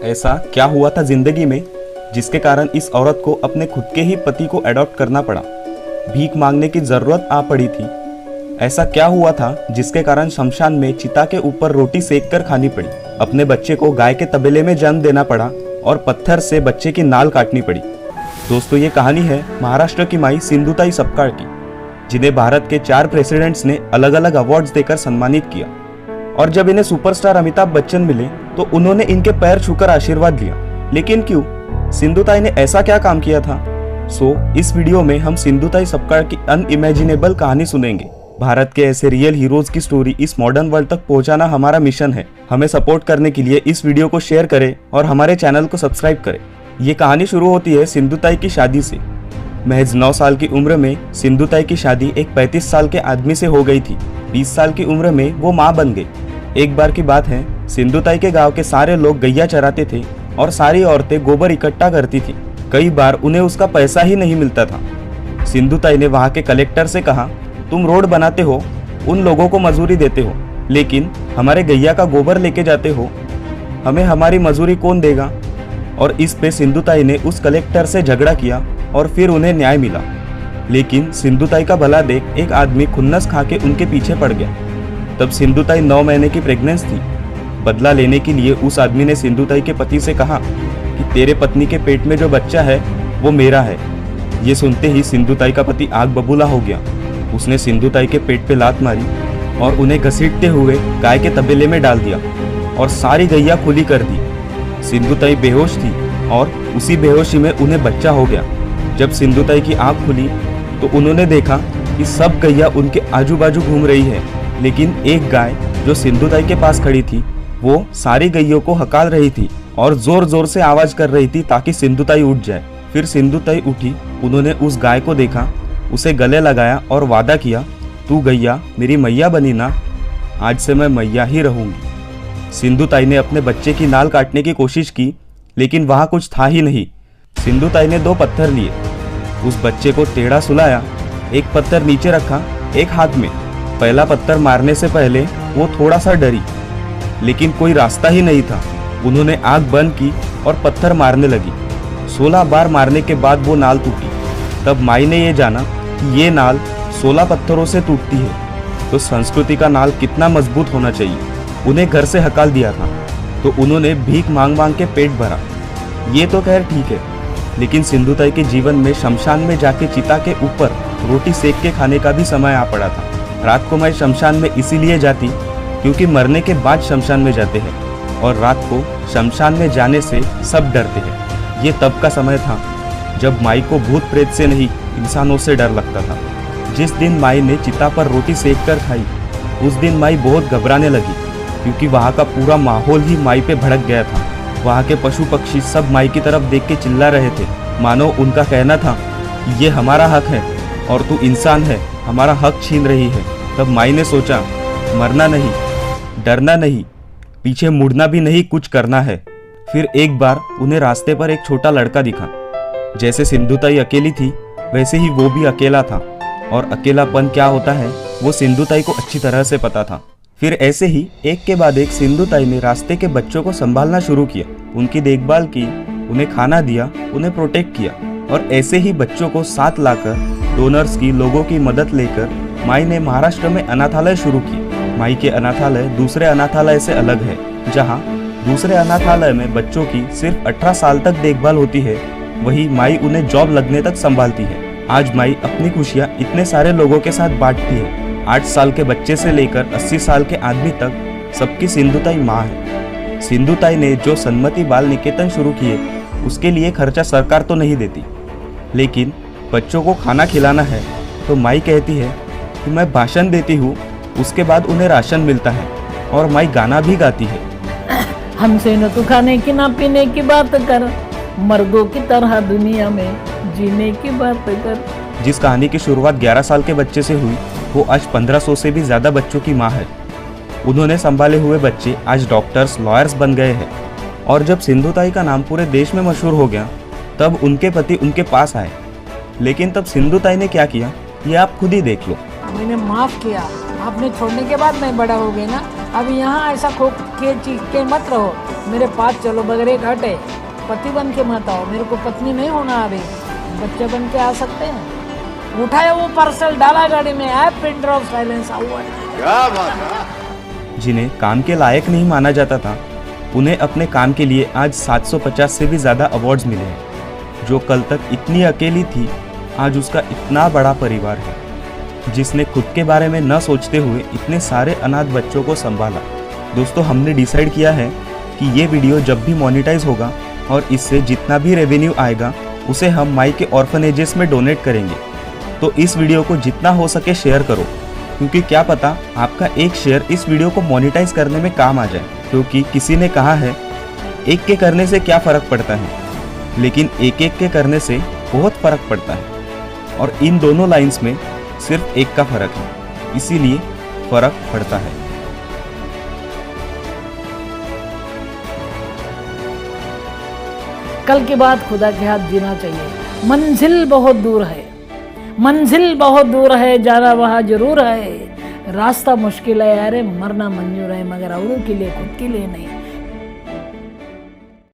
ऐसा क्या हुआ था जिंदगी में जिसके कारण इस औरत को अपने खुद के ही पति को अडॉप्ट करना पड़ा, भीख मांगने की जरूरत आ पड़ी थी। ऐसा क्या हुआ था जिसके कारण शमशान में चिता के ऊपर रोटी सेक कर खानी पड़ी, अपने बच्चे को गाय के तबेले में जन्म देना पड़ा और पत्थर से बच्चे की नाल काटनी पड़ी। दोस्तों, ये कहानी है महाराष्ट्र की माई सिंधुताई सपकाळ की, जिन्हें भारत के 4 प्रेसिडेंट्स ने अलग अलग अवार्ड्स देकर सम्मानित किया। और जब इन्हें सुपरस्टार अमिताभ बच्चन मिले तो उन्होंने इनके पैर छूकर आशीर्वाद लिया। लेकिन क्यों? सिंधुताई ने ऐसा क्या काम किया था? इस वीडियो में हम सिंधुताई सपकाळ की अनइमेजिनेबल कहानी सुनेंगे। भारत के ऐसे रियल हीरोज की स्टोरी इस मॉडर्न वर्ल्ड तक पहुंचाना हमारा मिशन है। हमें सपोर्ट करने के लिए इस वीडियो को शेयर करें और हमारे चैनल को सब्सक्राइब करें। ये कहानी शुरू होती है सिंधुताई की शादी से। महज 9 साल की उम्र में सिंधुताई की शादी एक 35 साल के आदमी से हो गई थी। 20 साल की उम्र में वो माँ बन गई। एक बार की बात है, सिंधुताई के गांव के सारे लोग गैया चराते थे और सारी औरतें गोबर इकट्ठा करती थी। कई बार उन्हें उसका पैसा ही नहीं मिलता था। सिंधुताई ने वहां के कलेक्टर से कहा, तुम रोड बनाते हो, उन लोगों को मजूरी देते हो, लेकिन हमारे गैया का गोबर लेके जाते हो, हमें हमारी मजूरी कौन देगा? और इस पे सिंधुताई ने उस कलेक्टर से झगड़ा किया और फिर उन्हें न्याय मिला। लेकिन सिंधुताई का भला देख एक आदमी खुन्नस खा के उनके पीछे पड़ गया। तब सिंधुताई 9 महीने की प्रेग्नेंस थी। बदला लेने के लिए उस आदमी ने सिंधुताई के पति से कहा कि तेरे पत्नी के पेट में जो बच्चा है वो मेरा है। ये सुनते ही सिंधुताई का पति आग बबूला हो गया। उसने सिंधुताई के पेट पे लात मारी और उन्हें घसीटते हुए गाय के तबेले में डाल दिया और सारी गैया खुली कर दी। सिंधुताई बेहोश थी और उसी बेहोशी में उन्हें बच्चा हो गया। जब सिंधुताई की आंख खुली तो उन्होंने देखा कि सब गैया उनके आजू बाजू घूम रही है, लेकिन एक गाय जो सिंधुताई के पास खड़ी थी वो सारी गैयों को हकाल रही थी और जोर जोर से आवाज कर रही थी ताकि सिंधुताई उठ जाए। फिर सिंधुताई उठी, उन्होंने उस गाय को देखा, उसे गले लगाया और वादा किया, तू गैया मेरी मैया बनी ना, आज से मैं मैया ही रहूंगी। सिंधुताई ने अपने बच्चे की नाल काटने की कोशिश की, लेकिन वहां कुछ था ही नहीं। सिंधुताई ने 2 पत्थर लिए, उस बच्चे को टेढ़ा सुलाया, एक पत्थर नीचे रखा, एक हाथ में। पहला पत्थर मारने से पहले वो थोड़ा सा डरी, लेकिन कोई रास्ता ही नहीं था। उन्होंने आंख बंद की और पत्थर मारने लगी। 16 बार मारने के बाद वो नाल टूटी। तब माई ने ये जाना कि ये नाल 16 पत्थरों से टूटती है, तो संस्कृति का नाल कितना मजबूत होना चाहिए। उन्हें घर से हकाल दिया था, तो उन्होंने भीख मांग मांग के पेट भरा। ये तो खैर ठीक है, लेकिन सिंधुताई के जीवन में शमशान में जाके चिता के ऊपर रोटी सेक के खाने का भी समय आ पड़ा था। रात को मैं शमशान में इसीलिए जाती क्योंकि मरने के बाद शमशान में जाते हैं और रात को शमशान में जाने से सब डरते हैं। ये तब का समय था जब माई को भूत प्रेत से नहीं, इंसानों से डर लगता था। जिस दिन माई ने चिता पर रोटी सेक कर खाई, उस दिन माई बहुत घबराने लगी, क्योंकि वहाँ का पूरा माहौल ही माई पे भड़क गया था। वहाँ के पशु पक्षी सब माई की तरफ देख के चिल्ला रहे थे, मानो उनका कहना था कि ये हमारा हक है और तू इंसान है, हमारा हक छीन रही है। तब माई ने सोचा, मरना नहीं, डरना नहीं, पीछे मुड़ना भी नहीं, कुछ करना है। फिर एक बार उन्हें रास्ते पर एक छोटा लड़का दिखा। जैसे सिंधुताई अकेली थी, वैसे ही वो भी अकेला था, और अकेलापन क्या होता है वो सिंधुताई को अच्छी तरह से पता था। फिर ऐसे ही एक के बाद एक सिंधुताई ने रास्ते के बच्चों को संभालना शुरू किया, उनकी देखभाल की, उन्हें खाना दिया, उन्हें प्रोटेक्ट किया। और ऐसे ही बच्चों को साथ लाकर डोनर्स की, लोगों की मदद लेकर माई ने महाराष्ट्र में अनाथालय शुरू किए। माई के अनाथालय दूसरे अनाथालय से अलग है, जहाँ दूसरे अनाथालय में बच्चों की सिर्फ 18 साल तक देखभाल होती है, वही माई उन्हें जॉब लगने तक संभालती है। आज माई अपनी खुशियाँ इतने सारे लोगों के साथ बांटती है। 8 साल के बच्चे से लेकर 80 साल के आदमी तक सबकी सिंधुताई माँ है। सिंधुताई ने जो सन्मति बाल निकेतन शुरू किए, उसके लिए खर्चा सरकार तो नहीं देती, लेकिन बच्चों को खाना खिलाना है तो माई कहती है कि मैं भाषण देती हूँ, उसके बाद उन्हें राशन मिलता है, और माई गाना भी गाती है। हमसे न तो खाने की ना पीने की बात कर, मर्दों की तरह दुनिया में जीने की बात कर। जिस कहानी की शुरुआत 11 साल के बच्चे से हुई, वो आज 1500 से भी ज्यादा बच्चों की माँ है। उन्होंने संभाले हुए बच्चे आज डॉक्टर्स, लॉयर्स बन गए हैं। और जब सिंधुताई का नाम पूरे देश में मशहूर हो गया, तब उनके पति उनके पास आए। लेकिन तब सिंधुताई ने क्या किया, ये आप खुद ही देख लो। मैंने माफ किया, आपने छोड़ने के बाद मैं बड़ा हो गया ना, अब यहाँ ऐसा खो के चीख के मत रहो, मेरे पास चलो, बगैर एक हटे, पति बन के मत आओ, मेरे को पत्नी नहीं होना, अभी बच्चे बन के आ सकते हैं। उठाया वो पार्सल, डाला गाड़ी में, ऐप पिन ड्रॉप साइलेंस हुआ। जिन्हें काम के लायक नहीं माना जाता था, उन्हें अपने काम के लिए आज 750 से भी ज़्यादा अवार्ड्स मिले हैं। जो कल तक इतनी अकेली थी, आज उसका इतना बड़ा परिवार है। जिसने खुद के बारे में न सोचते हुए इतने सारे अनाथ बच्चों को संभाला। दोस्तों, हमने डिसाइड किया है कि ये वीडियो जब भी मोनेटाइज होगा और इससे जितना भी रेवेन्यू आएगा उसे हम माई के ऑर्फनेजेस में डोनेट करेंगे। तो इस वीडियो को जितना हो सके शेयर करो, क्योंकि क्या पता आपका एक शेयर इस वीडियो को मोनेटाइज करने में काम आ जाए। क्योंकि किसी ने कहा है, एक के करने से क्या फ़र्क पड़ता है, लेकिन एक एक के करने से बहुत फ़र्क पड़ता है। और इन दोनों लाइंस में सिर्फ एक का फ़र्क है, इसीलिए फ़र्क पड़ता है। कल की बात खुदा के हाथ जीना चाहिए। मंजिल बहुत दूर है, मंजिल बहुत दूर है, जाना वहाँ जरूर है। रास्ता मुश्किल है, अरे मरना मंजूर है, मगर औरों के लिए, खुद के लिए नहीं।